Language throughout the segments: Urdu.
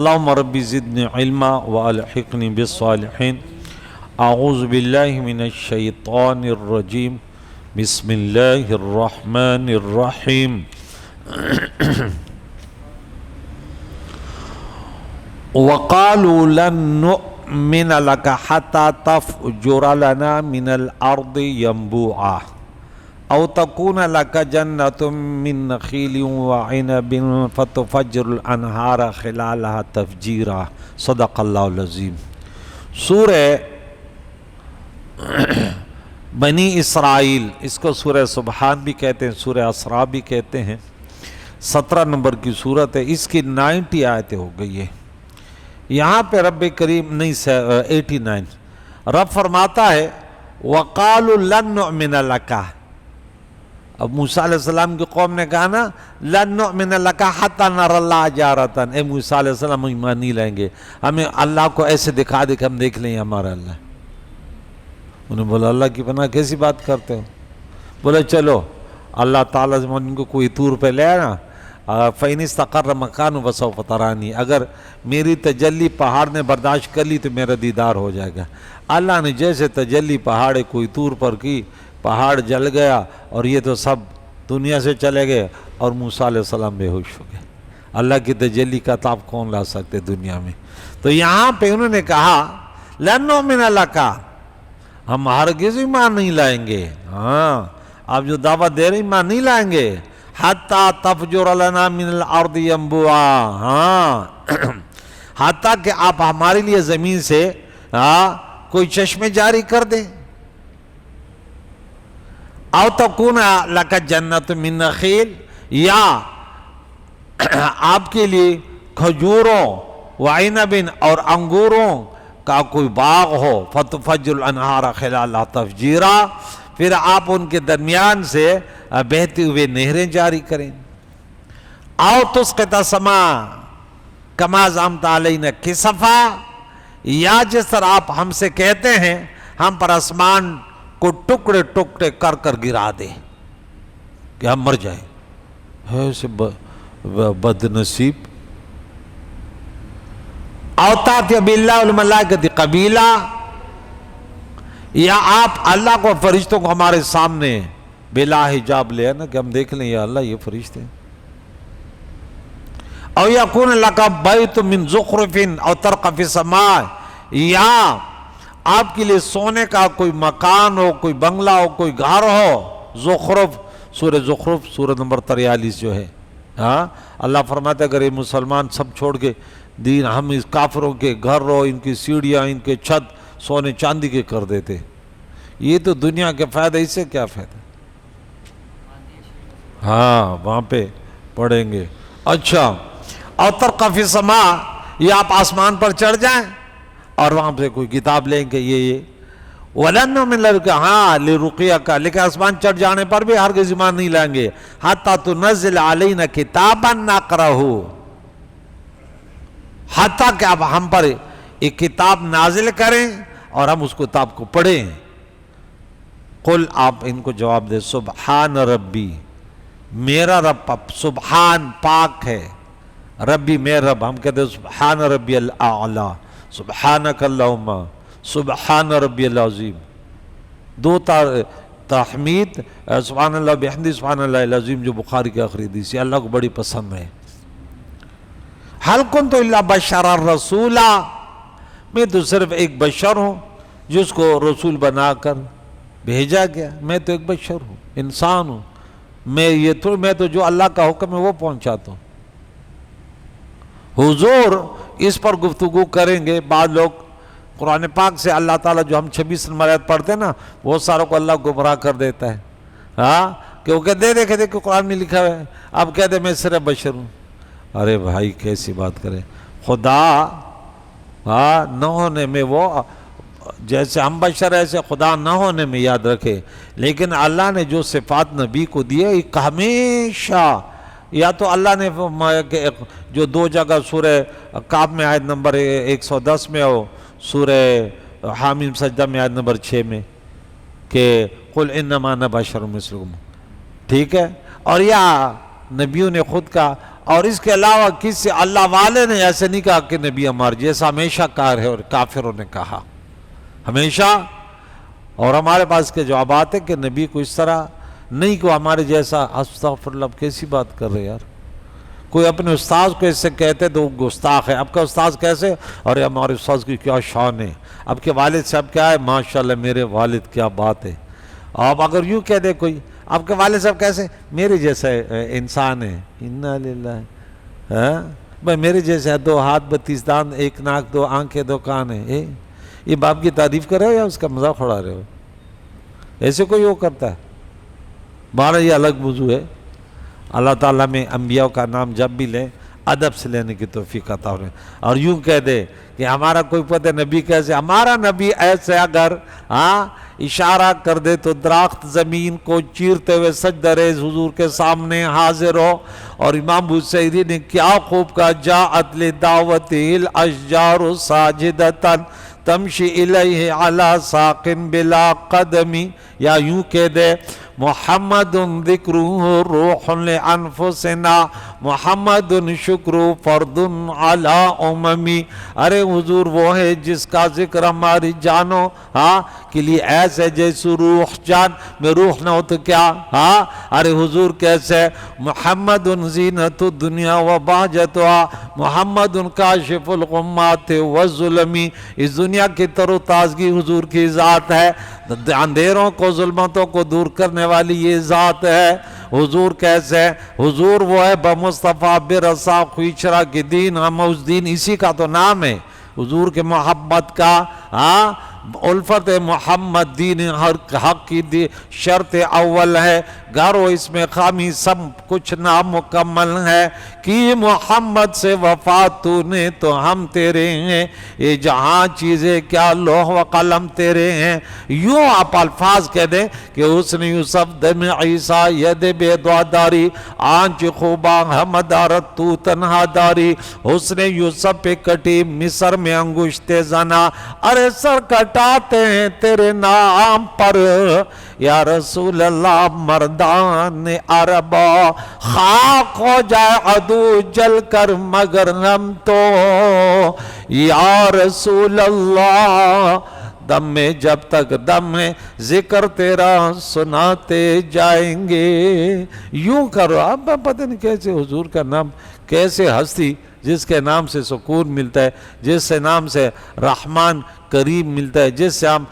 اللهم ربي زدني علما والحقني بالصالحين اعوذ بالله من الشيطان الرجيم بسم الله الرحمن الرحيم وقالوا لن نؤمن لك حتى تفجر لنا من الارض ينبوعا او تكون لك جنة من نخيل وعنب فتفجر الانہار خلالها تفجیرا صدق اللہ العظیم۔ سورہ بنی اسرائیل، اس کو سورہ سبحان بھی کہتے ہیں، سورہ اسراء بھی کہتے ہیں، 17 نمبر کی سورت ہے، اس کی 90 آیتیں ہو گئی ہے۔ یہاں پہ رب کریم 89 رب فرماتا ہے وَقَالُوا لَن نُؤْمِنَ لَكَ۔ اب موسیٰ علیہ السلام کی قوم نے کہا نا لَن نُؤْمِنَ لَكَ حَتَّى نَرَى اللَّهَ جَارَةً، اے موسیٰ علیہ السلام ہم ایمان نہیں لائیں گے، ہمیں اللہ کو ایسے دکھا دے کہ ہم دیکھ لیں ہمارا اللہ۔ انہوں نے بولا اللہ کی پناہ کیسی بات کرتے ہو؟ بولا چلو اللہ تعالیٰ سے ان کو کوئی طور پہ لے آنا، فَإِنِ اسْتَقَرَّ مَكَانُ فَسَوْفَ تَرَانِي، اگر میری تجلی پہاڑ نے برداشت کر لی تو میرا دیدار ہو جائے گا۔ اللہ نے جیسے تجلی پہاڑ کوئی طور پر کی، پہاڑ جل گیا اور یہ تو سب دنیا سے چلے گئے اور موسیٰ علیہ السلام بے ہوش ہو گئے۔ اللہ کی تجلی کا تاب کون لا سکتے دنیا میں؟ تو یہاں پہ انہوں نے کہا لَن نُؤْمِنَ لَكَ، ہم ہرگز ایمان نہیں لائیں گے، ہاں آپ جو دعوت دے رہے ایمان نہیں لائیں گے، حَتَّى تَفْجُرَ لَنَا مِنَ الْأَرْضِ يَنبُوعًا، ہاں حتیٰ کہ آپ ہمارے لیے زمین سے کوئی چشمے جاری کر دیں، او تکون لک جنت من نخیل، یا آپ کے لیے کھجوروں وعنب اور انگوروں کا کوئی باغ ہو، فتفجر الانہار خلالها تفجیرا، پھر آپ ان کے درمیان سے بہتے ہوئے نہریں جاری کریں، او تسقط السماء کما زعمت علینا کسفا، یا جس طرح آپ ہم سے کہتے ہیں ہم پر آسمان کو ٹکڑے ٹکڑے کر کر گرا دے کہ ہم مر جائیں۔ ایسے بد نصیب۔ او تأتی باللہ والملائکۃ قبیلا، یا آپ اللہ کو فرشتوں کو ہمارے سامنے بلا حجاب لے آنا کہ ہم دیکھ لیں یا اللہ یہ فرشتے ہیں۔ او یکون لک بیت من زخرف او ترقی فی السماء، یا آپ کے لیے سونے کا کوئی مکان ہو، کوئی بنگلہ ہو، کوئی گھر ہو، زخرف، سورہ زخرف سورہ نمبر 43 جو ہے، ہاں اللہ فرماتا ہے اگر یہ مسلمان سب چھوڑ کے دین ہم اس کافروں کے گھر ہو، ان کی سیڑھیاں، ان کے چھت سونے چاندی کے کر دیتے، یہ تو دنیا کے فائدہ، اس سے کیا فائدہ؟ ہاں وہاں پہ پڑھیں گے۔ اچھا اور ترقی فی السماء، یہ آپ آسمان پر چڑھ جائیں اور وہاں پہ کوئی کتاب لیں کہ یہ وَلَن نُؤْمِنَ لَكَ، ہاں لِرُقِيَّكَ، لیکن آسمان چڑھ جانے پر بھی ہرگز ایمان نہیں لائیں گے، حَتَّى تُنَزِّلَ عَلَيْنَا كِتَابًا نَقْرَأُهُ، حتیٰ کہ آپ ہم پر ایک کتاب نازل کریں اور ہم اس کتاب کو پڑھیں۔ قل، آپ ان کو جواب دے سبحان ربی، میرا رب سبحان پاک ہے، ربی میرا رب، ہم کہتے ہیں سبحان ربی الاعلی، سبحانک اللہم، سبحان ربی العظیم، دو تحمید، سبحان اللہ بحمدہ سبحان اللہ العظیم، جو بخاری کی آخری حدیث ہے، اللہ کو بڑی پسند ہے۔ حل کنت الا بشرا رسولا، میں تو صرف ایک بشر ہوں جس کو رسول بنا کر بھیجا گیا، میں تو ایک بشر ہوں، انسان ہوں، میں تو جو اللہ کا حکم ہے وہ پہنچاتا ہوں۔ حضور اس پر گفتگو کریں گے، بعض لوگ قرآن پاک سے اللہ تعالیٰ جو ہم 26 نمبر آیت پڑھتے ہیں نا، وہ ساروں کو اللہ گمراہ کر دیتا ہے، ہاں کہ وہ کہتے دیکھے کہ قرآن میں لکھا ہے، اب کہتے میں صرف بشر ہوں۔ ارے بھائی کیسی بات کریں، خدا نہ ہونے میں، وہ جیسے ہم بشر ایسے خدا نہ ہونے میں یاد رکھے، لیکن اللہ نے جو صفات نبی کو دی ہے ایک ہمیشہ، یا تو اللہ نے جو دو جگہ سورہ کعب میں آیت نمبر 110 میں ہو، سورہ حامیم سجدہ میں آیت نمبر 6 میں کہ قل انما انا بشر مثلکم، ٹھیک ہے، اور یا نبیوں نے خود کہا، اور اس کے علاوہ کسی اللہ والے نے ایسے نہیں کہا کہ نبی ہمارے جیسا ہمیشہ کار ہے، اور کافروں نے کہا ہمیشہ. اور ہمارے پاس کے جوابات ہیں کہ نبی کو اس طرح نہیں کو ہمارے جیسا. استغفر اللہ، کیسی بات کر رہے یار. کوئی اپنے استاذ کو اس سے کہتے تو وہ گستاخ ہے. اب کا استاذ کیسے؟ اور ہمارے استاذ کی کیا شان ہے. اب کے والد صاحب کیا ہے؟ ماشاءاللہ میرے والد کیا بات ہے. اب اگر یوں کہہ دے کوئی آپ کے والد صاحب کیسے؟ میرے جیسا انسان ہے. انا للہ. بھائی میرے جیسے 2 ہاتھ 32 دان 1 ناک 2 آنکھیں 2 کان ہیں. یہ باپ کی تعریف کر رہے ہو یا اس کا مذاق اڑا رہے ہو؟ ایسے کوئی وہ کرتا ہے؟ بارہ یہ الگ موضوع ہے. اللہ تعالیٰ میں انبیاء کا نام جب بھی لیں ادب سے لینے کی توفیق عطا فرمائے. اور یوں کہہ دے کہ ہمارا کوئی پتہ نبی کیسے. ہمارا نبی ایسے اگر اشارہ کر دے تو درخت زمین کو چیرتے ہوئے سجدہ ریز حضور کے سامنے حاضر ہو. اور امام بوسیری نے کیا خوب کہا، جاءت لدعوتہ الاشجار ساجدتاً تمشی الیہ علی ساق بلا قدمی. یا یوں کہہ دے محمد ذکرہ روح لانفسنا محمد شکر فرد علی اممی. ارے حضور وہ ہے جس کا ذکر ہماری جانو کے لیے ایسے جیسے روح. جان میں روح نہ ہو تو کیا؟ ارے حضور کیسے؟ محمد زینت الدنیا و بہجتها محمد کاشف الغمات والظلمی. اس دنیا کی تر و تازگی حضور کی ذات ہے، اندھیروں کو ظلمتوں کو دور کرنے والی یہ ذات ہے. حضور کیسے؟ حضور وہ ہے بمصطفیٰ برسا خویچرا کی دین. ہم اس دین، اسی کا تو نام ہے حضور کے محبت کا. الفت محمد دین ہر حق کی شرط اول ہے. گھرو اس میں خامی سب کچھ نامکمل ہے. کی محمد سے وفا تو نے تو ہم تیرے ہیں، یہ جہاں چیزیں کیا لوح و قلم تیرے ہیں. یوں آپ الفاظ کہہ دیں کہ حسن یوسف دم عیسیٰ ید بیدوا داری آنچ خوبا ہمدارت تو تنہا داری. حسن یوسف پہ کٹی مصر میں انگشت زنا. ارے سر کٹاتے ہیں تیرے نام پر یا رسول اللہ مردان عربا. خاک ہو جائے عدو جل کر مگر ہم تو یا رسول اللہ دم میں جب تک دم ہے ذکر تیرا سناتے جائیں گے. یوں کرو. اب پتہ نہیں کیسے حضور کا نام، کیسے ہستی جس کے نام سے سکون ملتا ہے، جس سے نام سے رحمان کریم ملتا ہے، جس سے ہم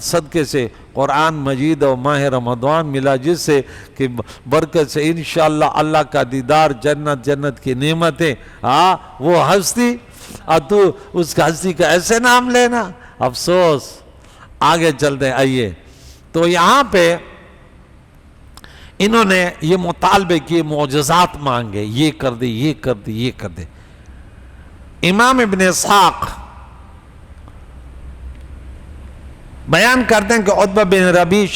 صدقے سے قرآن مجید اور ماہ رمضان ملا، جس سے کہ برکت سے انشاءاللہ اللہ کا دیدار، جنت کی نعمتیں. وہ ہستی اور تو اس کا ہستی کا ایسے نام لینا. افسوس. آگے چلتے ہیں. آئیے تو یہاں پہ انہوں نے یہ مطالبے کیے، معجزات مانگے، یہ کر دے یہ کر دے یہ کر دے. امام ابن اسحاق بیان کرتے ہیں کہ عتبہ بن ربی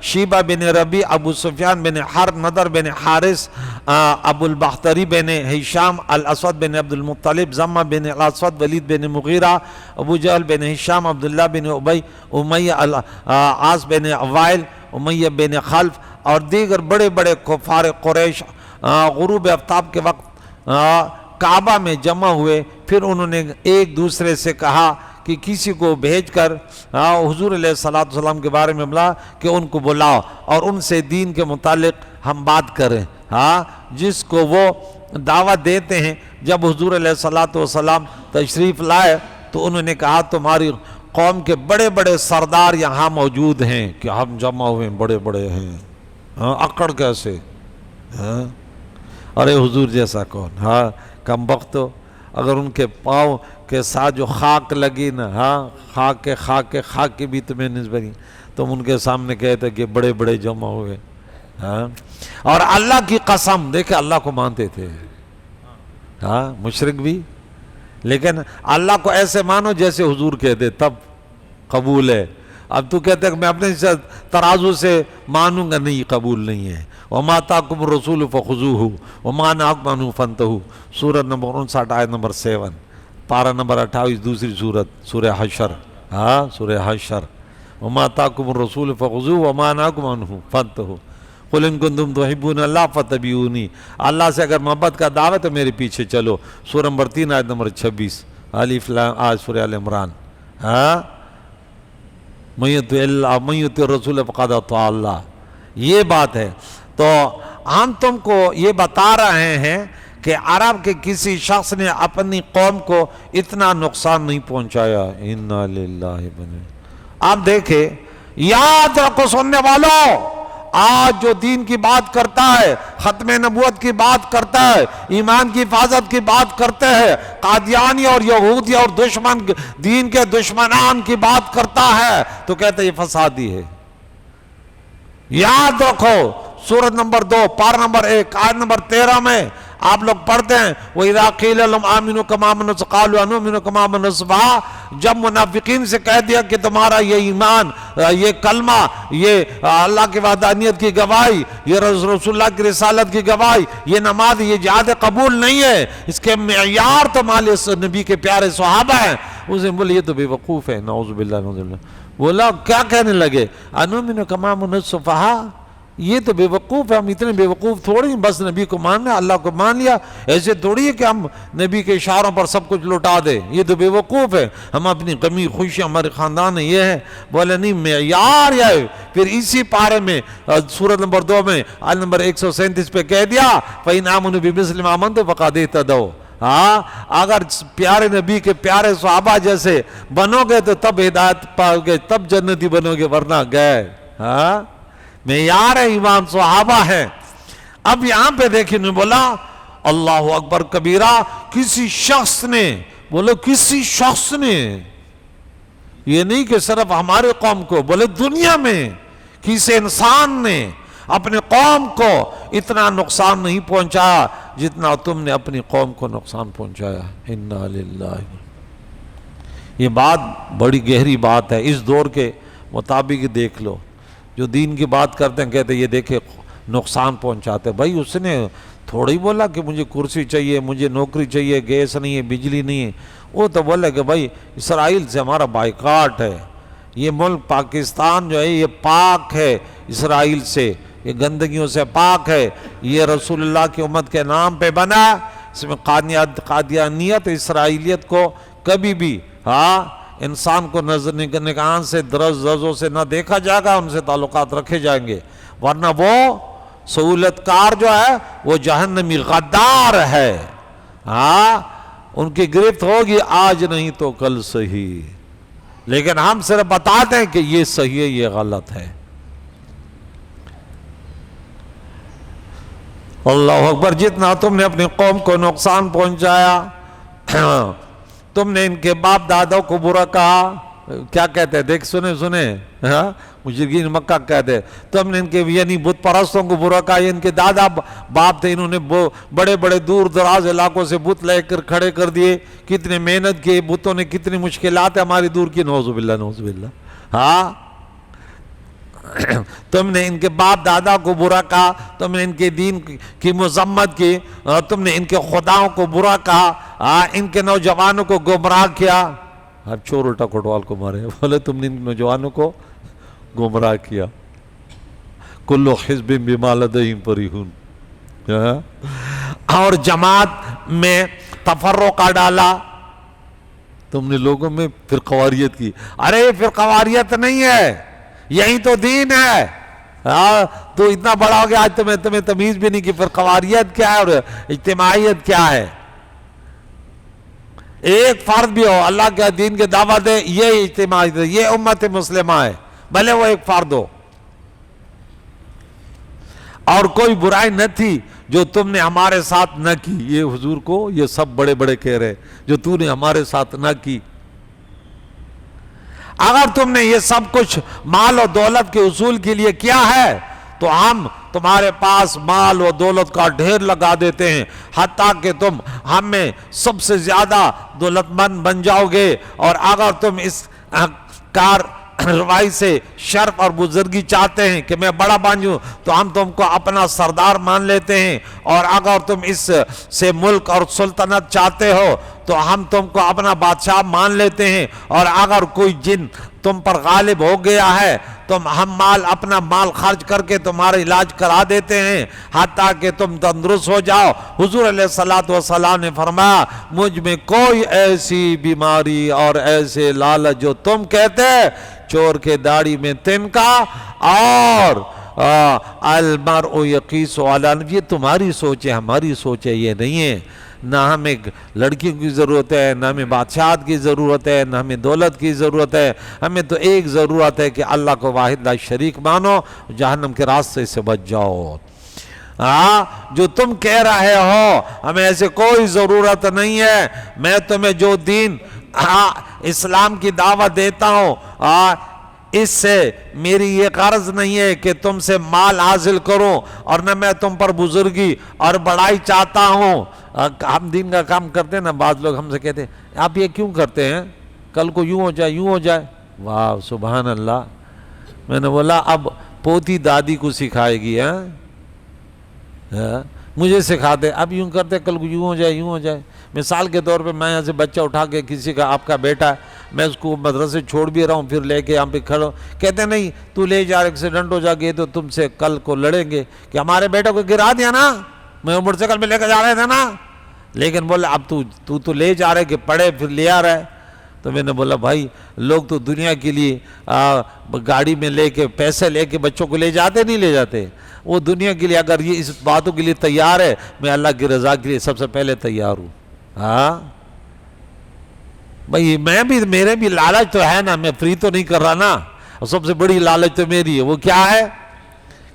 شیبہ بن ربی ابو سفیان بن حرب نضر بن حارث ابو البختری بن ہشام الاسود بن عبد المطلب زمہ بن الاسود ولید بن مغیرہ ابو جہل بن ہشام عبداللہ بن ابی امیہ عاص بن وائل امیہ بن خلف اور دیگر بڑے بڑے کفار قریش غروب آفتاب کے وقت کعبہ میں جمع ہوئے. پھر انہوں نے ایک دوسرے سے کہا کہ کسی کو بھیج کر حضور علیہ السلام کے بارے میں بلا کہ ان کو بلاؤ اور ان سے دین کے متعلق ہم بات کریں. جس کو وہ دعوت دیتے ہیں. جب حضور علیہ السلام تشریف لائے تو انہوں نے کہا تمہاری قوم کے بڑے بڑے سردار یہاں موجود ہیں کہ ہم جمع ہوئے بڑے بڑے ہیں. اکڑ کیسے؟ ارے حضور جیسا کون؟ کم بختو. اگر ان کے پاؤں کے ساتھ جو خاک لگی نا، خاک کے بھی تمہیں نسبت، تم ان کے سامنے کہتے کہ بڑے بڑے جمع ہوئے. اور اللہ کی قسم، دیکھیں اللہ کو مانتے تھے مشرک بھی، لیکن اللہ کو ایسے مانو جیسے حضور کہتے تب قبول ہے. اب تو کہتے کہ میں اپنے ترازو سے مانوں گا، نہیں، قبول نہیں ہے. وَمَا آتَاكُمُ الرَّسُولُ فَخُذُوهُ وَمَا نَهَاكُمْ عَنْهُ فَانْتَهُوا. سورت نمبر 59 آیت نمبر 7، پارہ نمبر 28، دوسری سورت، سورہ حشر. سورہ حشر. وَمَا آتَاكُمُ الرَّسُولُ فَخُذُوهُ وَمَا نَهَاكُمْ عَنْهُ فَانْتَهُوا. قل ان کنتم تحبون اللہ فتبعونی، اللہ سے اگر محبت کا دعویٰ تو میرے پیچھے چلو۔ سورہ نمبر 3 آیت نمبر 26 الف لام آج سورہ آل عمران۔ من یطع الرسول فقد اطاع اللہ، یہ بات ہے۔ تو ہم تم کو یہ بتا رہے ہیں کہ عرب کے کسی شخص نے اپنی قوم کو اتنا نقصان نہیں پہنچایا۔ انا للہ آپ دیکھیں، یاد رکھو سننے والوں، آج جو دین کی بات کرتا ہے، ختم نبوت کی بات کرتا ہے، ایمان کی حفاظت کی بات کرتے ہیں، قادیانی اور یہودی اور دشمن دین کے دشمنان کی بات کرتا ہے تو کہتے ہیں یہ فسادی ہے۔ یاد رکھو سورۃ نمبر 2 پارہ نمبر 1 آیت نمبر 13 میں آپ لوگ پڑھتے ہیں وَإِذَا قِيلَ لَهُمْ آمِنُوا كَمَا آمَنَ النَّاسُ قَالُوا أَنُؤْمِنُ كَمَا آمَنَ السُّفَهَاءُ، جب منافقین سے کہہ دیا کہ تمہارا یہ ایمان، یہ کلمہ، یہ اللہ کی وحدانیت کی گواہی، یہ رسول اللہ کی رسالت کی گواہی، یہ نماز، یہ جہاد قبول نہیں ہے، اس کے معیار تو مال نبی کے پیارے صحابہ ہیں۔ اسے بولے یہ تو بے وقوف ہے، نعوذ باللہ نعوذ باللہ۔ بولا کیا کہنے لگے؟ أَنُؤْمِنُ كَمَا آمَنَ السُّفَهَاءُ، یہ تو بے وقوف ہے، ہم اتنے بے وقوف تھوڑی ہیں، بس نبی کو مان لیا، اللہ کو مان لیا، ایسے تھوڑی ہے کہ ہم نبی کے اشاروں پر سب کچھ لوٹا دیں، یہ تو بے وقوف ہے، ہم اپنی غمی خوشی ہمارے خاندان میں یہ ہے۔ بولے نہیں، معیار یہ ہے۔ پھر اسی پارے میں سورۃ نمبر 2 میں آیت نمبر 137 پہ کہہ دیا فَإِنْ آمَنُوا بِمِثْلِ مَا آمَنْتُم فَقَدِ اهْتَدَوْا، اگر پیارے نبی کے پیارے صحابہ جیسے بنو گے تو تب ہدایت پاؤ گے، تب جنتی بنو گے، ورنہ گئے۔ معیار ایمان صحابہ ہے۔ اب یہاں پہ دیکھیں نے بولا اللہ اکبر کبیرہ، کسی شخص نے، بولو کسی شخص نے، یہ نہیں کہ صرف ہمارے قوم کو، بولے دنیا میں کسی انسان نے اپنے قوم کو اتنا نقصان نہیں پہنچایا جتنا تم نے اپنی قوم کو نقصان پہنچایا۔ انا للہ، یہ بات بڑی گہری بات ہے۔ اس دور کے مطابق دیکھ لو، جو دین کی بات کرتے ہیں کہتے ہیں یہ دیکھے نقصان پہنچاتے ہیں۔ بھائی اس نے تھوڑی بولا کہ مجھے کرسی چاہیے، مجھے نوکری چاہیے، گیس نہیں ہے، بجلی نہیں ہے، وہ تو بولے کہ بھائی اسرائیل سے ہمارا بائیکاٹ ہے، یہ ملک پاکستان جو ہے یہ پاک ہے، اسرائیل سے یہ گندگیوں سے پاک ہے، یہ رسول اللہ کی امت کے نام پہ بنا، اس میں قادیانیت اسرائیلیت کو کبھی بھی انسان کو نظر نگاہان سے درزوں سے نہ دیکھا جائے گا، ان سے تعلقات رکھے جائیں گے، ورنہ وہ سہولت کار جو ہے وہ جہنمی غدار ہے۔ ان کی گرفت ہوگی آج نہیں تو کل صحیح، لیکن ہم صرف بتاتے ہیں کہ یہ صحیح ہے، یہ غلط ہے۔ اللہ اکبر، جتنا تم نے اپنی قوم کو نقصان پہنچایا، تم نے ان کے باپ دادوں کو برا کہا، کیا کہتے ہیں دیکھ سنے مشرکین مکہ کہتے ہیں، تم نے ان کے یعنی بت پرستوں کو برا کہا، ان کے دادا باپ تھے، انہوں نے بڑے بڑے دور دراز علاقوں سے بت لے کر کھڑے کر دیے، کتنے محنت کی، بتوں نے کتنی مشکلات ہماری دور کی، نعوذ باللہ نعوذ باللہ۔ تم نے ان کے باپ دادا کو برا کہا، تم نے ان کے دین کی مذمت کی، تم نے ان کے خداؤں کو برا کہا، ان کے نوجوانوں کو گمراہ کیا۔ اب چور الٹا کوٹوال کو مارے، بولے تم نے ان نوجوانوں کو گمراہ کیا۔ کلو حزب بما لدیہم فرحون، اور جماعت میں تفرقہ ڈالا، تم نے لوگوں میں فرقواریت کی۔ ارے فرقواریت نہیں ہے، یہی تو دین ہے۔ تو اتنا بڑا ہو گیا آج تمہیں تمیز بھی نہیں کہ فرقواریت کیا ہے اور اجتماعیت کیا ہے۔ ایک فرد بھی ہو اللہ کے دین کے دعوت دے، یہ اجتماعیت ہے، یہ امت مسلمہ ہے، بھلے وہ ایک فرد ہو۔ اور کوئی برائی نہ تھی جو تم نے ہمارے ساتھ نہ کی، یہ حضور کو یہ سب بڑے بڑے کہہ رہے، جو تو نے ہمارے ساتھ نہ کی۔ اگر تم نے یہ سب کچھ مال و دولت کے حصول کے لیے کیا ہے تو ہم تمہارے پاس مال و دولت کا ڈھیر لگا دیتے ہیں، حتیٰ کہ تم ہم میں سب سے زیادہ دولت مند بن جاؤ گے، اور اگر تم اس کارروائی سے شرف اور بزرگی چاہتے ہیں کہ میں بڑا بن جاؤں تو ہم تم کو اپنا سردار مان لیتے ہیں، اور اگر تم اس سے ملک اور سلطنت چاہتے ہو تو ہم تم کو اپنا بادشاہ مان لیتے ہیں، اور اگر کوئی جن تم پر غالب ہو گیا ہے، ہم اپنا مال خرچ کر کے تمہارا علاج کرا دیتے ہیں حتیٰ کہ تم تندرست ہو جاؤ۔ حضور علیہ السلام نے فرمایا مجھ میں کوئی ایسی بیماری اور ایسے لالچ جو تم کہتے چور کے داڑھی میں تنکا اور المرء یقیس علی نفسہ، یہ تمہاری سوچ ہے، ہماری سوچ ہے، یہ نہیں ہے۔ نہ ہمیں لڑکیوں کی ضرورت ہے، نہ ہمیں بادشاہت کی ضرورت ہے، نہ ہمیں دولت کی ضرورت ہے، ہمیں تو ایک ضرورت ہے کہ اللہ کو واحد لا شریک مانو، جہنم کے راستے سے بچ جاؤ۔ جو تم کہہ رہے ہو ہمیں ایسے کوئی ضرورت نہیں ہے، میں تمہیں جو دین اسلام کی دعوت دیتا ہوں اس سے میری یہ غرض نہیں ہے کہ تم سے مال حاصل کروں، اور نہ میں تم پر بزرگی اور بڑائی چاہتا ہوں۔ ہم دین کا کام کرتے ہیں نا، بعض لوگ ہم سے کہتے ہیں آپ یہ کیوں کرتے ہیں، کل کو یوں ہو جائے یوں ہو جائے۔ واہ سبحان اللہ۔ میں نے بولا اب پوتی دادی کو سکھائے گی، مجھے سکھاتے اب یوں کرتے کل کو یوں ہو جائے یوں ہو جائے۔ مثال کے طور پہ میں یہاں سے بچہ اٹھا کے کسی کا آپ کا بیٹا ہے، میں اس کو مدرسے چھوڑ بھی رہا ہوں، پھر لے کے یہاں پہ کھڑا کہتے نہیں تو لے جا ایکسیڈنٹ ہو جا گے تو تم سے کل کو لڑیں گے کہ ہمارے بیٹا کو گرا دیا نا، میں موٹر سائیکل میں لے کے جا رہے تھے نا، لیکن بولے اب تو لے جا رہے کہ پڑھے پھر لے آ رہا ہے۔ تو میں نے بولا بھائی لوگ تو دنیا کے لیے گاڑی میں لے کے پیسے لے کے بچوں کو لے جاتے نہیں لے جاتے، وہ دنیا کے لیے اگر یہ اس باتوں کے لیے تیار ہے، میں اللہ کی رضا کے لیے سب سے پہلے تیار ہوں۔ بھائی میرے بھی لالچ تو ہے نا، میں فری تو نہیں کر رہا نا، اور سب سے بڑی لالچ تو میری ہے، وہ کیا ہے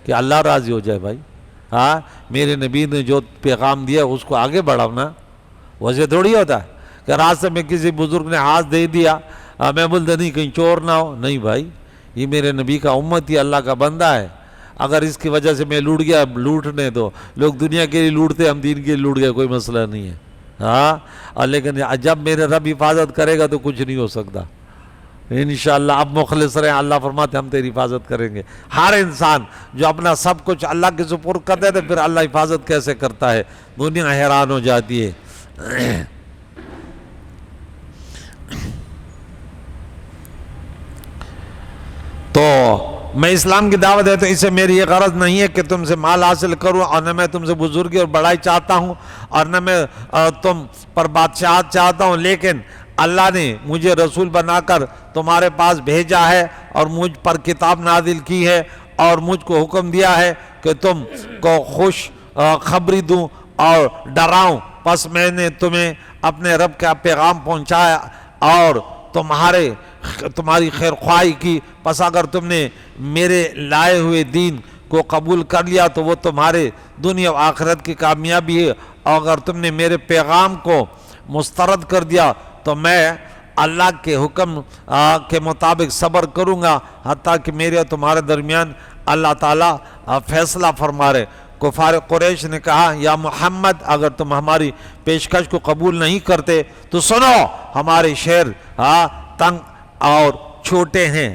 کہ اللہ راضی ہو جائے۔ بھائی میرے نبی نے جو پیغام دیا اس کو آگے بڑھانا، ویسے تھوڑی ہوتا ہے کہ راستے میں کسی بزرگ نے ہاتھ دے دیا میں بولتا نہیں کہیں چور نہ ہو، نہیں بھائی یہ میرے نبی کا امت ہی اللہ کا بندہ ہے، اگر اس کی وجہ سے میں لوٹ گیا لوٹنے دو، لوگ دنیا کے لیے لوٹتے ہم دین کے لیے لوٹ گئے، کوئی مسئلہ نہیں ہے۔ اور لیکن جب میرے رب حفاظت کرے گا تو کچھ نہیں ہو سکتا انشاءاللہ۔ اب مخلص رہے، اللہ فرماتے ہم تیری حفاظت کریں گے۔ ہر انسان جو اپنا سب کچھ اللہ کے سپرد کر دیتے پھر اللہ حفاظت کیسے کرتا ہے، دنیا حیران ہو جاتی ہے۔ تو میں اسلام کی دعوت دیتا ہوں، اس سے میری یہ غرض نہیں ہے کہ تم سے مال حاصل کروں، اور نہ میں تم سے بزرگی اور بڑائی چاہتا ہوں، اور نہ میں تم پر بادشاہت چاہتا ہوں، لیکن اللہ نے مجھے رسول بنا کر تمہارے پاس بھیجا ہے اور مجھ پر کتاب نازل کی ہے اور مجھ کو حکم دیا ہے کہ تم کو خوش خبری دوں اور ڈراؤں، پس میں نے تمہیں اپنے رب کا پیغام پہنچایا اور تمہاری خیر خواہی کی، پس اگر تم نے میرے لائے ہوئے دین کو قبول کر لیا تو وہ تمہارے دنیا و آخرت کی کامیابی ہے، اور اگر تم نے میرے پیغام کو مسترد کر دیا تو میں اللہ کے حکم کے مطابق صبر کروں گا حتیٰ کہ میرے اور تمہارے درمیان اللہ تعالیٰ فیصلہ فرما رہے۔ کفار قریش نے کہا یا محمد اگر تم ہماری پیشکش کو قبول نہیں کرتے تو سنو، ہمارے شہر تنگ اور چھوٹے ہیں،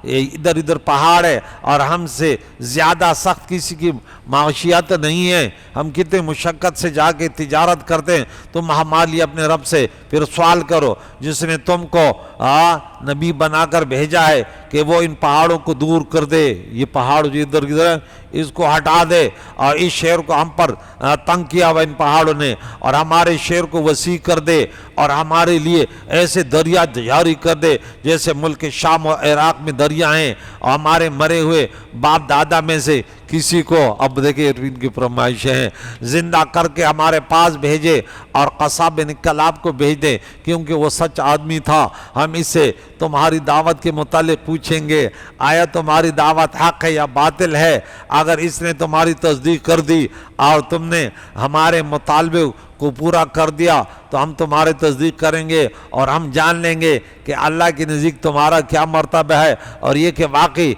ادھر ادھر پہاڑ ہے اور ہم سے زیادہ سخت کسی کی معاشیت نہیں ہے، ہم کتنے مشقت سے جا کے تجارت کرتے ہیں، تم ہمارے لیے اپنے رب سے پھر سوال کرو جس نے تم کو نبی بنا کر بھیجا ہے کہ وہ ان پہاڑوں کو دور کر دے، یہ پہاڑ جو ادھر ادھر اس کو ہٹا دے، اور اس شہر کو ہم پر تنگ کیا ہوا ان پہاڑوں نے، اور ہمارے شہر کو وسیع کر دے اور ہمارے لیے ایسے دریا جاری کر دے جیسے ملک شام و عراق میں دریا ہیں، اور ہمارے مرے ہوئے باپ دادا میں سے کسی کو، اب دیکھیں ان کی فرمائشیں ہیں، زندہ کر کے ہمارے پاس بھیجے اور قصاب بن کلاب کو بھیج دے کیونکہ وہ سچ آدمی تھا، ہم اس سے تمہاری دعوت کے متعلق پوچھیں گے آیا تمہاری دعوت حق ہے یا باطل ہے، اگر اس نے تمہاری تصدیق کر دی اور تم نے ہمارے مطالبے کو پورا کر دیا تو ہم تمہارے تصدیق کریں گے اور ہم جان لیں گے کہ اللہ کے نزدیک تمہارا کیا مرتبہ ہے اور یہ کہ واقعی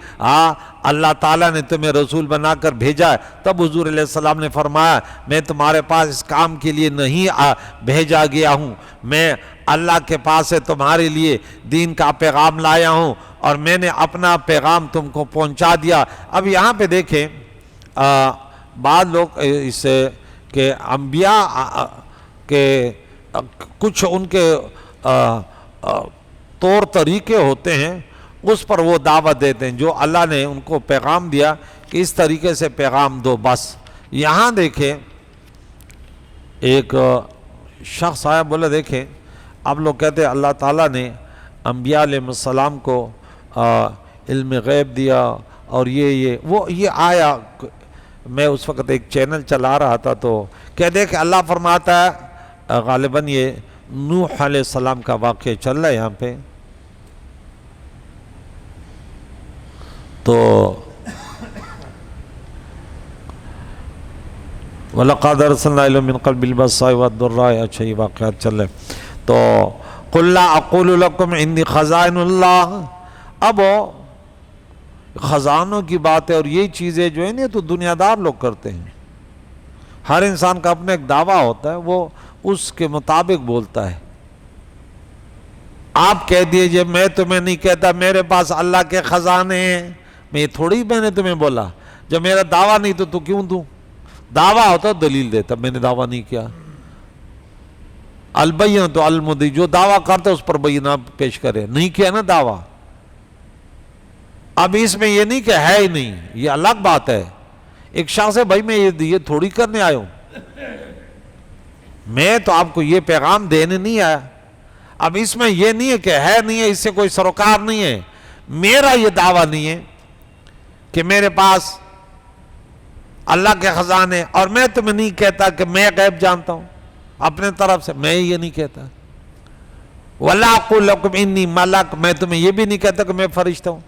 اللہ تعالیٰ نے تمہیں رسول بنا کر بھیجا ہے۔ تب حضور علیہ السلام نے فرمایا میں تمہارے پاس اس کام کے لیے نہیں بھیجا گیا ہوں، میں اللہ کے پاس سے تمہارے لیے دین کا پیغام لایا ہوں اور میں نے اپنا پیغام تم کو پہنچا دیا۔ اب یہاں پہ دیکھیں بعض لوگ اس سے کہ انبیاء کے کچھ ان کے طور طریقے ہوتے ہیں اس پر وہ دعوت دیتے ہیں جو اللہ نے ان کو پیغام دیا کہ اس طریقے سے پیغام دو بس۔ یہاں دیکھیں ایک شخص آیا، بولا دیکھیں آپ لوگ کہتے ہیں اللہ تعالیٰ نے انبیاء علیہ السلام کو علم غیب دیا اور یہ آیا۔ میں اس وقت ایک چینل چلا رہا تھا تو کہتے ہیں کہ اللہ فرماتا ہے، غالباً یہ نوح علیہ السلام کا واقعہ چل رہا ہے یہاں پہ، تو وَلَقَدْ أَرْسَلْنَا إِلَيْهِم مِّن قَبْلِكَ بِالْبَأْسَاءِ وَالضَّرَّاءِ، اچھا یہ واقعات چل رہے ہیں۔ تو قُلْ لَا أَقُولُ لَكُمْ عِنْدِي خَزَائِنُ اللَّهِ، اب خزانوں کی بات ہے، اور یہ چیزیں جو ہیں نا تو دنیا دار لوگ کرتے ہیں۔ ہر انسان کا اپنا ایک دعویٰ ہوتا ہے، وہ اس کے مطابق بولتا ہے۔ آپ کہہ دیجئے میں تمہیں نہیں کہتا میرے پاس اللہ کے خزانے ہیں، میں نے تمہیں بولا، جب میرا دعویٰ نہیں تو کیوں دوں؟ دعویٰ ہوتا دلیل دیتا، میں نے دعویٰ نہیں کیا۔ البینۃ علی المدعی، جو دعویٰ کرتا اس پر بینہ پیش کرے، نہیں کیا نا دعویٰ۔ اب اس میں یہ نہیں کہ ہے ہی نہیں، یہ الگ بات ہے۔ ایک شخص ہے، بھائی میں یہ تھوڑی کرنے آیا ہوں، میں تو آپ کو یہ پیغام دینے نہیں آیا۔ اب اس میں یہ نہیں ہے کہ ہے نہیں ہے، اس سے کوئی سروکار نہیں ہے۔ میرا یہ دعویٰ نہیں ہے کہ میرے پاس اللہ کے خزانے، اور میں تمہیں نہیں کہتا کہ میں غیب جانتا ہوں اپنے طرف سے، میں یہ نہیں کہتا۔ وَلَا أَقُولُ لَكُمْ إِنِّي مَلَكٌ، میں تمہیں یہ بھی نہیں کہتا کہ میں فرشتہ ہوں۔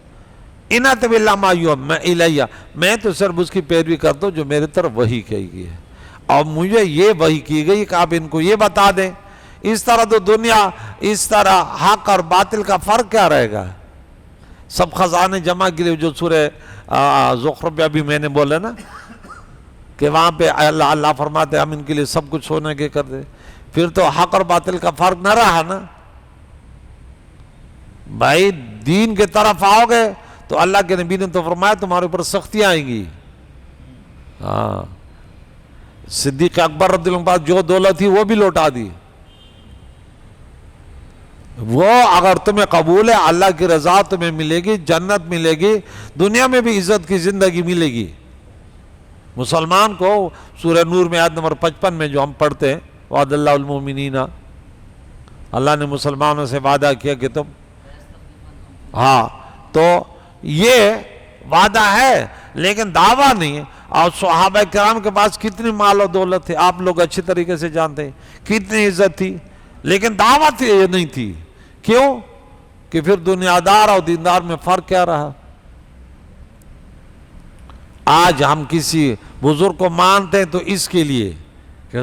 إِنْ أَتَبِعُ إِلَّا مَا يُوحَىٰ إِلَيَّ، میں تو صرف اس کی پیروی کرتا ہوں جو میرے طرف وحی کی گئی ہے، اور مجھے یہ وحی کی گئی کہ آپ ان کو یہ بتا دیں۔ اس طرح تو دنیا، اس طرح حق اور باطل کا فرق کیا رہے گا؟ سب خزانے جمع کے لیے جو سورہ زخرف میں ابھی میں نے بولا نا کہ وہاں پہ اللہ فرماتے ہم ان کے لیے سب کچھ سونے کے کر دے، پھر تو حق اور باطل کا فرق نہ رہا نا۔ بھائی دین کے طرف آؤ گے تو اللہ کے نبی نے تو فرمایا تمہارے اوپر سختیاں آئیں گی۔ صدیق اکبر رضی اللہ عنہ جو دولت تھی وہ بھی لوٹا دی۔ وہ اگر تمہیں قبول ہے، اللہ کی رضا تمہیں ملے گی، جنت ملے گی، دنیا میں بھی عزت کی زندگی ملے گی۔ مسلمان کو سورہ نور میں آیت نمبر 55 میں جو ہم پڑھتے ہیں، وعد اللہ المؤمنین، اللہ نے مسلمانوں سے وعدہ کیا کہ تم، تو یہ وعدہ ہے لیکن دعویٰ نہیں ہے۔ اور صحابہ کرام کے پاس کتنی مال و دولت تھے، آپ لوگ اچھی طریقے سے جانتے ہیں، کتنی عزت تھی، لیکن دعوت یہ نہیں تھی۔ کیوں؟ کہ پھر دنیا دار اور دیندار میں فرق کیا رہا؟ آج ہم کسی بزرگ کو مانتے ہیں تو اس کے لیے کہ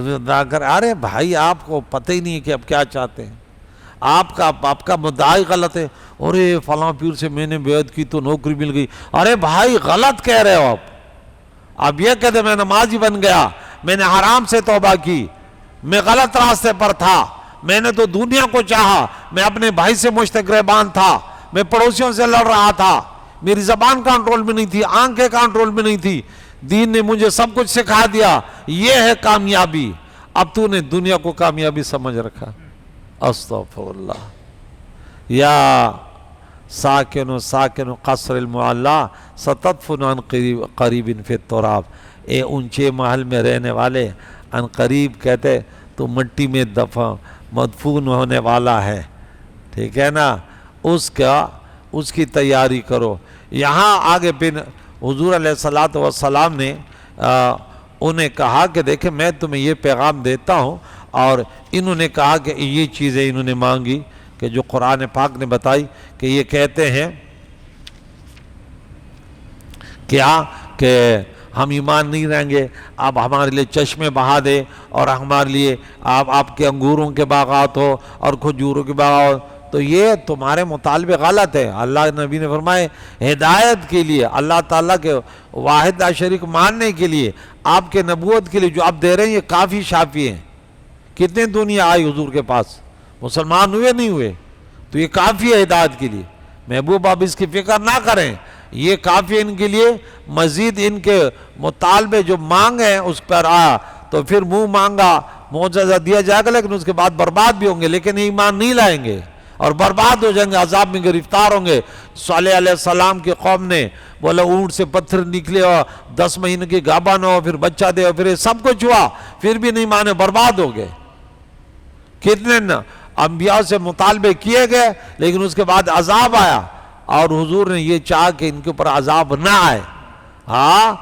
ارے بھائی آپ کو پتہ ہی نہیں ہے کہ آپ کیا چاہتے ہیں، آپ کا مدعی غلط ہے، ارے فلاں پیر سے میں نے بیعت کی تو نوکری مل گئی، ارے بھائی غلط کہہ رہے ہو آپ یہ کہتے میں نمازی بن گیا، میں نے حرام سے توبہ کی، میں غلط راستے پر تھا، میں نے تو دنیا کو چاہا، میں اپنے بھائی سے مشتگربان تھا، میں پڑوسیوں سے لڑ رہا تھا، میری زبان کنٹرول میں نہیں تھی، آنکھیں کنٹرول میں نہیں تھی، دین نے مجھے سب کچھ سکھا دیا، یہ ہے کامیابی۔ اب تو نے دنیا کو کامیابی سمجھ رکھا۔ استغفر اللہ۔ یا ساکن قصر المعلا ستدفن عن قریب فی التراب، اے اونچے محل میں رہنے والے، عن قریب کہتے تو مٹی میں مدفون ہونے والا ہے، ٹھیک ہے نا، اس کی تیاری کرو۔ یہاں آگے پھر حضور علیہ السلام نے انہیں کہا کہ دیکھیں میں تمہیں یہ پیغام دیتا ہوں، اور انہوں نے کہا کہ یہ چیزیں انہوں نے مانگی کہ جو قرآن پاک نے بتائی کہ یہ کہتے ہیں کیا کہ ہم ایمان نہیں رہیں گے، آپ ہمارے لیے چشمے بہا دے، اور ہمارے لیے آپ کے انگوروں کے باغات ہو اور کھجوروں کے باغات ہو، تو یہ تمہارے مطالبے غلط ہے۔ اللہ نبی نے فرمائے ہدایت کے لیے، اللہ تعالیٰ کے واحد لا شریک ماننے کے لیے، آپ کے نبوت کے لیے جو آپ دے رہے ہیں یہ کافی شافی ہیں۔ کتنے دنیا آئی حضور کے پاس، مسلمان ہوئے نہیں ہوئے، تو یہ کافی ہے ہدایت کے لیے۔ محبوب آپ اس کی فکر نہ کریں، یہ کافی ان کے لیے، مزید ان کے مطالبے جو مانگے ہیں اس پر آیا تو پھر منہ مانگا معجزہ دیا جائے گا، لیکن اس کے بعد برباد بھی ہوں گے، لیکن ایمان نہیں لائیں گے۔ اور برباد ہو جائیں گے، عذاب میں گرفتار ہوں گے۔ صالح علیہ السلام کی قوم نے بولا اونٹ سے پتھر نکلے اور 10 مہینے کی گابن ہو، پھر بچہ دے، اور پھر یہ سب کچھ ہوا، پھر بھی نہیں مانے، برباد ہو گئے۔ کتنے انبیاء سے مطالبے کیے گئے، لیکن اس کے بعد عذاب آیا، اور حضور نے یہ چاہا کہ ان کے اوپر عذاب نہ آئے، ہاں،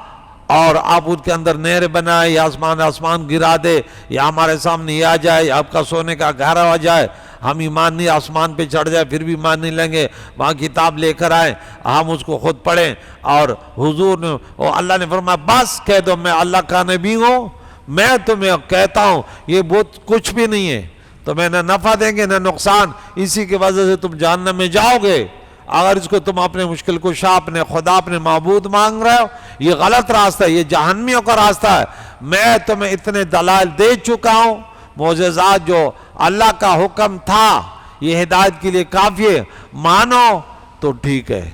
اور آپ ان کے اندر نہر بنائے، یا آسمان گرا دے، یا ہمارے سامنے یہ آ جائے، یا آپ کا سونے کا گھر آ جائے، ہم ایمان نہیں، آسمان پہ چڑھ جائے پھر بھی ایمان نہیں لیں گے، وہاں کتاب لے کر آئیں، ہم اس کو خود پڑھیں۔ اور حضور نے، اور اللہ نے فرمایا بس کہہ دو میں اللہ کا نبی ہوں، میں تمہیں کہتا ہوں یہ بہت کچھ بھی نہیں ہے، تمہیں نہ نفع دیں گے نہ نقصان، اسی کی وجہ سے تم جہنم میں جاؤ گے۔ اگر اس کو تم اپنے مشکل کشا، اپنے خدا، اپنے معبود مانگ رہے ہو، یہ غلط راستہ ہے، یہ جہنمیوں کا راستہ ہے۔ میں تمہیں اتنے دلائل دے چکا ہوں، معجزات جو اللہ کا حکم تھا، یہ ہدایت کے لیے کافی ہے، مانو تو ٹھیک ہے،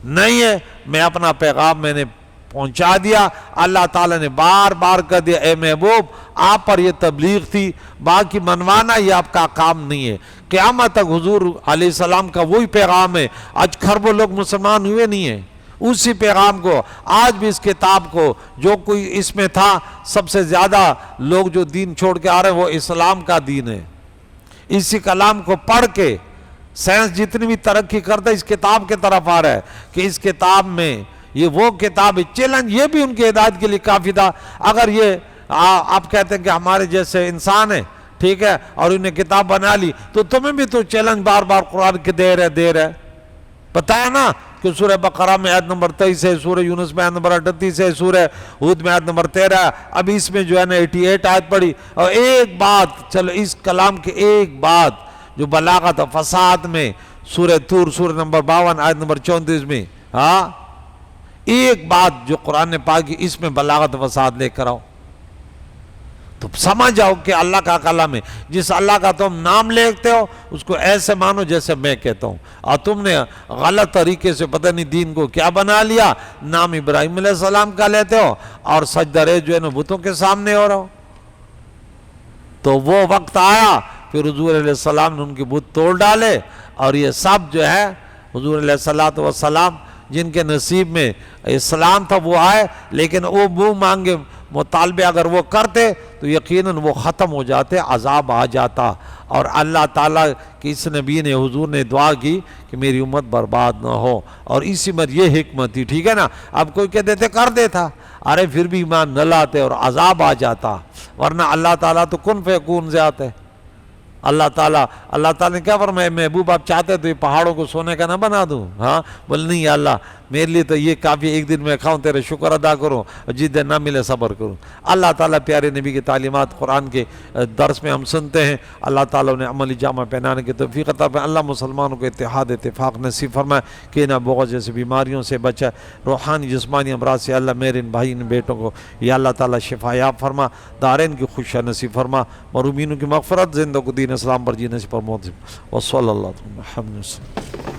نہیں ہے میں اپنا پیغام میں نے پہنچا دیا۔ اللہ تعالیٰ نے بار بار کہہ دیا اے محبوب آپ پر یہ تبلیغ تھی، باقی منوانا یہ آپ کا کام نہیں ہے۔ قیامت تک حضور علیہ السلام کا وہی پیغام ہے، آج کھربوں لوگ مسلمان ہوئے نہیں ہیں، اسی پیغام کو آج بھی، اس کتاب کو جو کوئی اس میں تھا، سب سے زیادہ لوگ جو دین چھوڑ کے آ رہے ہیں وہ اسلام کا دین ہے۔ اسی کلام کو پڑھ کے سائنس جتنی بھی ترقی کرتا ہے اس کتاب کے طرف آ رہا ہے کہ اس کتاب میں یہ وہ کتاب ہے، چیلنج یہ بھی ان کی ہدایت کے لیے کافی تھا۔ اگر یہ آپ کہتے ہیں کہ ہمارے جیسے انسان ہیں، ٹھیک ہے، اور انہیں کتاب بنا لی، تو تمہیں بھی تو چیلنج بار بار قرآن کے دے رہے بتایا نا کہ سورہ بقرہ میں آیت نمبر 23 ہے، سورہ یونس میں آیت نمبر 38 ہے، سورہ ہود میں آیت نمبر 13 ہے، اب اس میں جو ہے نا 88 آیت پڑھی، اور ایک بات، چلو اس کلام کے ایک بات جو بلاغت و فصاحت میں سورہ طور سورہ نمبر 52 آیت نمبر 34 میں، ہاں، ایک بات جو قرآن پاک کی اس میں بلاغت و فصاحت لے کر آؤ تو سمجھ جاؤ کہ اللہ کا کلام ہے۔ جس اللہ کا تم نام لیتے ہو اس کو ایسے مانو جیسے میں کہتا ہوں، اور تم نے غلط طریقے سے پتہ نہیں دین کو کیا بنا لیا، نام ابراہیم علیہ السلام کا لیتے ہو اور سجدہ ریز جو ہے نا بتوں کے سامنے ہو رہا ہو۔ تو وہ وقت آیا پھر حضور علیہ السلام نے ان کے بت توڑ ڈالے، اور یہ سب جو ہے حضور علیہ السلام جن کے نصیب میں اسلام تھا وہ آئے، لیکن وہ منہ مانگے مطالبے اگر وہ کرتے تو یقیناً وہ ختم ہو جاتے، عذاب آ جاتا۔ اور اللہ تعالیٰ کی اس نبی نے، حضور نے دعا کی کہ میری امت برباد نہ ہو، اور اسی میں یہ حکمت تھی، ٹھیک ہے نا۔ اب کوئی کہہ دیتے کر دیتا، ارے پھر بھی ایمان نہ لاتے اور عذاب آ جاتا، ورنہ اللہ تعالیٰ تو کن فیکون سے آتے۔ اللہ تعالیٰ نے کیا فرمایا، محبوب آپ چاہتے تو یہ پہاڑوں کو سونے کا نہ بنا دوں، ہاں، بول نہیں اللہ میرے لیے تو یہ کافی، ایک دن میں کھاؤں تیرے شکر ادا کروں، اور جس دن نہ ملے صبر کروں۔ اللہ تعالیٰ پیارے نبی کی تعلیمات قرآن کے درس میں ہم سنتے ہیں، اللہ تعالیٰ نے عملی جامہ پہنانے کی توفیق عطا فرمائے۔ اللہ مسلمانوں کو اتحاد اتفاق نصیب فرمائے، کہ نہ بغض جیسے بیماریوں سے بچائے، روحانی جسمانی امراض سے اللہ میرے ان بھائی ان بیٹوں کو یا اللہ تعالیٰ شفا یاب فرما، دارین کی خوشیاں نصیب فرما، مرحومینوں کی مغفرت، زندوں کو دین اسلام پر جینے سے پر موت، وصلی اللہ علیہ وسلم۔